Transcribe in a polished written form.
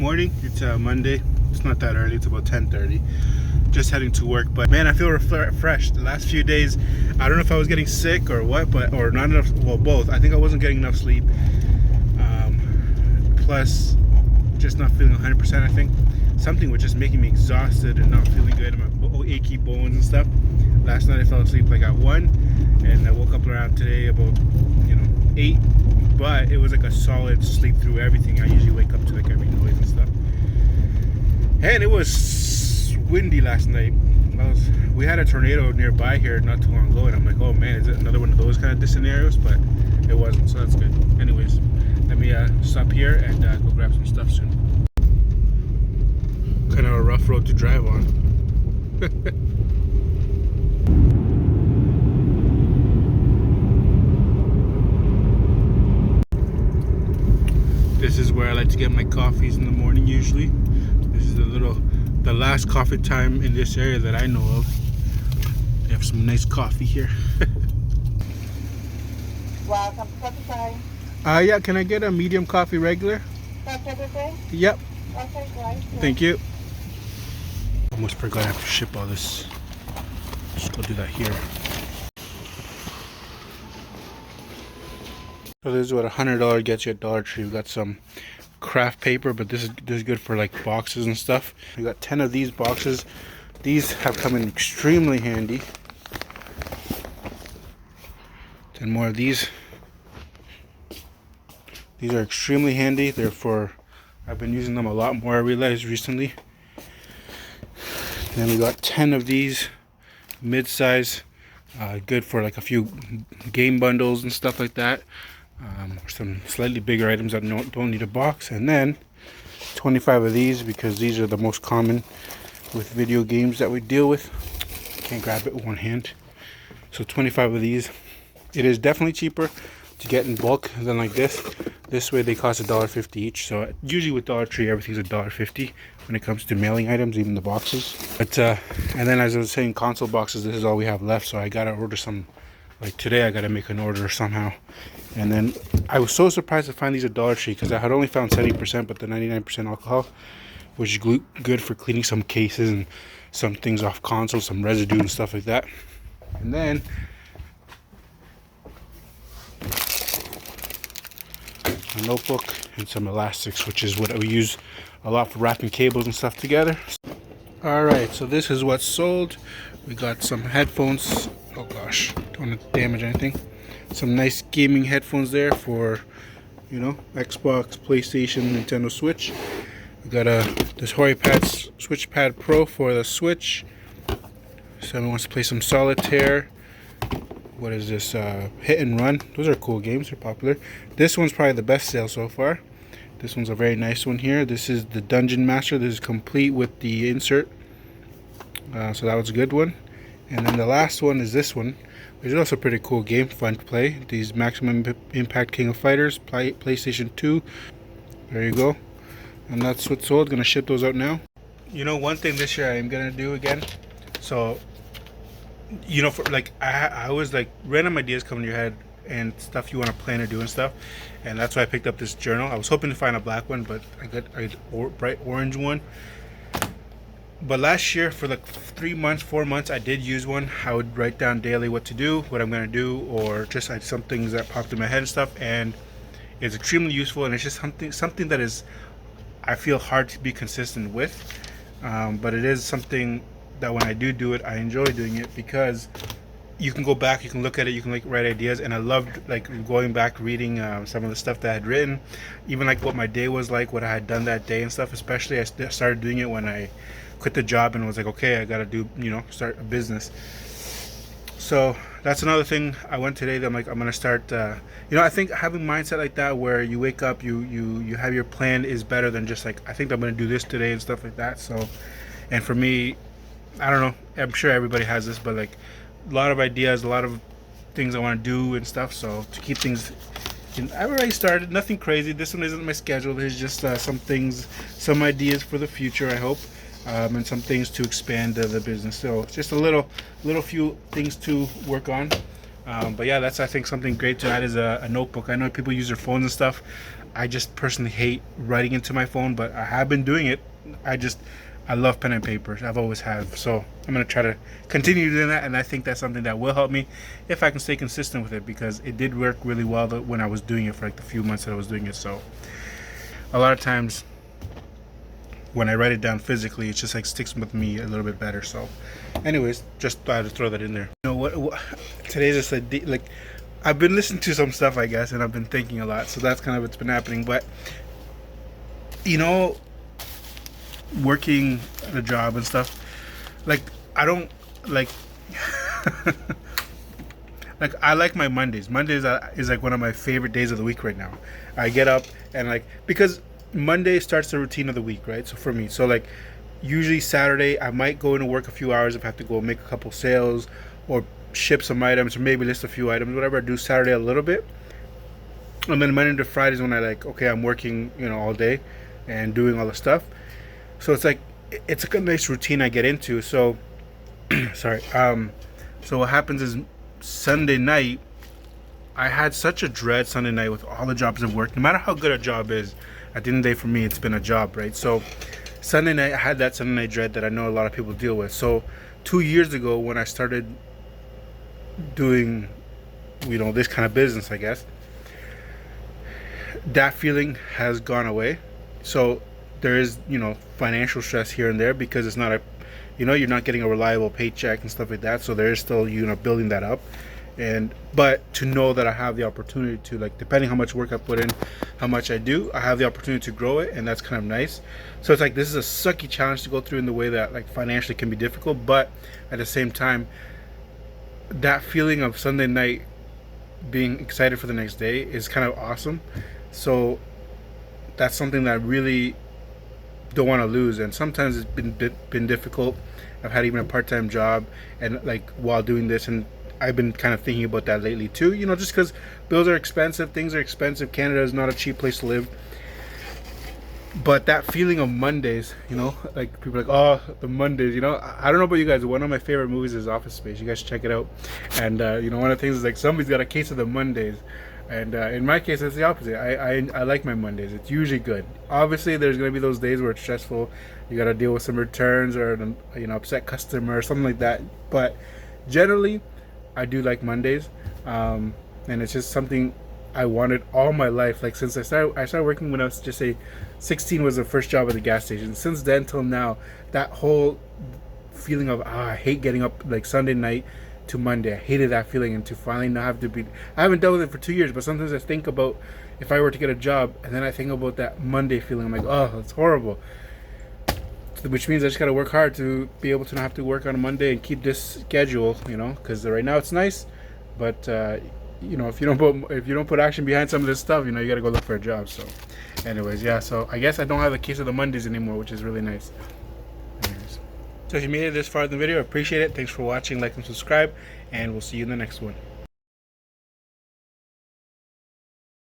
morning. It's Monday. It's not that early. It's about 10:30. Just heading to work, but man, I feel refreshed. The last few days, I don't know if I was getting sick or what, or not enough. Well, both. I think I wasn't getting enough sleep. Plus, just not feeling 100%. I think something was just making me exhausted and not feeling good. My achy bones and stuff. Last night I fell asleep like at 1, and I woke up around today about 8. But it was like a solid sleep through everything. I usually wake up to like every noise and stuff. And it was windy last night. We had a tornado nearby here not too long ago, and I'm like, oh man, is it another one of those kind of scenarios? But it wasn't, so that's good. Anyways, let me stop here and go grab some stuff soon. Kind of a rough road to drive on. This is where I like to get my coffees in the morning usually. This is the last coffee time in this area that I know of. They have some nice coffee here. Welcome to coffee time. Yeah, can I get a medium coffee regular? That's everything? Yep. Okay, great. Thank you. Almost forgot I have to ship all this. Just go do that here. So this is what $100 gets you at Dollar Tree. We got some craft paper, but this is good for like boxes and stuff. We got 10 of these boxes. These have come in extremely handy. 10 more of these. These are extremely handy. I've been using them a lot more, I realized recently. Then we got 10 of these mid-size, good for like a few game bundles and stuff like that. Some slightly bigger items that don't need a box, and then 25 of these because these are the most common with video games that we deal with. Can't grab it with one hand. So 25 of these. It is definitely cheaper to get in bulk than like this. This way they cost $1.50 each. So usually with Dollar Tree everything's $1.50 when it comes to mailing items, even the boxes. But and then as I was saying, console boxes, this is all we have left. So I gotta order some. Like today I gotta make an order somehow. And then I was so surprised to find these at Dollar Tree because I had only found 70% but the 99% alcohol, which is good for cleaning some cases and some things off consoles, some residue and stuff like that. And then a notebook and some elastics, which is what we use a lot for wrapping cables and stuff together. Alright, so this is what's sold. We got some headphones. Oh gosh, don't want to damage anything. Some nice gaming headphones there for, Xbox, PlayStation, Nintendo Switch. We got this HoriPad Switch Pad Pro for the Switch. Someone wants to play some solitaire. What is this? Hit and Run. Those are cool games. They're popular. This one's probably the best sale so far. This one's a very nice one here. This is the Dungeon Master. This is complete with the insert. So that was a good one. And then the last one is this one, which is also a pretty cool game, fun to play. These Maximum Impact King of Fighters, PlayStation 2. There you go. And that's what's sold. Gonna ship those out now. One thing this year I am gonna do again. So, for like I was like random ideas come in your head and stuff you want to plan or do and stuff, and that's why I picked up this journal. I was hoping to find a black one, but I got a bright orange one. But last year, for like 4 months, I did use one. I would write down daily what to do, what I'm going to do, or just some things that popped in my head and stuff. And it's extremely useful, and it's just something that is, I feel, hard to be consistent with. But it is something that when I do it, I enjoy doing it because you can go back, you can look at it, you can write ideas. And I loved going back, reading some of the stuff that I had written, even like what my day was like, what I had done that day and stuff. Especially I started doing it when I quit the job and was like, okay, I gotta do, start a business. So that's another thing I went today that I'm gonna start. I think having mindset like that where you wake up, you have your plan is better than just like, I think I'm gonna do this today and stuff like that. So, and for me, I don't know, I'm sure everybody has this, but like a lot of ideas, a lot of things I want to do and stuff. So to keep things, I've already started, nothing crazy. This one isn't my schedule. There's just some things, some ideas for the future, I hope. And some things to expand the business. So just a little few things to work on. But yeah, that's, I think, something great to add is a notebook. I know people use their phones and stuff. I just personally hate writing into my phone, but I have been doing it. I love pen and paper. I've always have. So I'm gonna try to continue doing that, and I think that's something that will help me if I can stay consistent with it, because it did work really well when I was doing it for like the few months that I was doing it. So a lot of times when I write it down physically, it just like sticks with me a little bit better. So anyways, just thought to throw that in there. You know what today's just like I've been listening to some stuff, I guess, and I've been thinking a lot. So that's kind of what's been happening. But you know, working at a job and stuff, like I don't like like I like my Mondays. Mondays is like one of my favorite days of the week right now. I get up and like, because Monday starts the routine of the week, right? So for me, so like usually Saturday I might go into work a few hours if I have to go make a couple sales or ship some items or maybe list a few items, whatever I do Saturday a little bit. And then Monday to Friday is when I like, okay, I'm working, you know, all day and doing all the stuff. So it's like a nice routine I get into. So sorry. So what happens is Sunday night, I had such a dread Sunday night with all the jobs I've worked. No matter how good a job is, at the end of the day for me, it's been a job, right? So Sunday night, I had that Sunday night dread that I know a lot of people deal with. So 2 years ago, when I started doing, you know, this kind of business, I guess, that feeling has gone away. So there is, you know, financial stress here and there because it's not a, you know, you're not getting a reliable paycheck and stuff like that. So there is still, you know, building that up. And but to know that I have the opportunity to, like, depending how much work I put in, how much I do, I have the opportunity to grow it, and that's kind of nice. So it's like this is a sucky challenge to go through in the way that like financially can be difficult, but at the same time, that feeling of Sunday night being excited for the next day is kind of awesome. So that's something that I really don't want to lose. And sometimes it's been difficult. I've had even a part-time job and like while doing this, and I've been kind of thinking about that lately too, you know, just because bills are expensive, things are expensive. Canada is not a cheap place to live. But that feeling of Mondays, you know, like people are like, oh, the Mondays, you know, I don't know about you guys. One of my favorite movies is Office Space. You guys check it out. And, you know, one of the things is like somebody's got a case of the Mondays. And in my case, it's the opposite. I like my Mondays. It's usually good. Obviously, there's going to be those days where it's stressful. You got to deal with some returns or an, you know, upset customer or something like that. But generally, I do like Mondays, and it's just something I wanted all my life. Like since I started working when I was just say 16 was the first job at the gas station. Since then till now, that whole feeling of I hate getting up like Sunday night to Monday. I hated that feeling, and to finally not have to be. I haven't dealt with it for 2 years, but sometimes I think about if I were to get a job, and then I think about that Monday feeling. I'm like, oh, it's horrible. Which means I just gotta work hard to be able to not have to work on a Monday and keep this schedule, you know, because right now it's nice, but you know, if you don't put action behind some of this stuff, you know, you gotta go look for a job. So anyways, yeah, so I guess I don't have the case of the Mondays anymore, which is really nice. Anyways, so if you made it this far in the video, I appreciate it. Thanks for watching, like and subscribe, and we'll see you in the next one.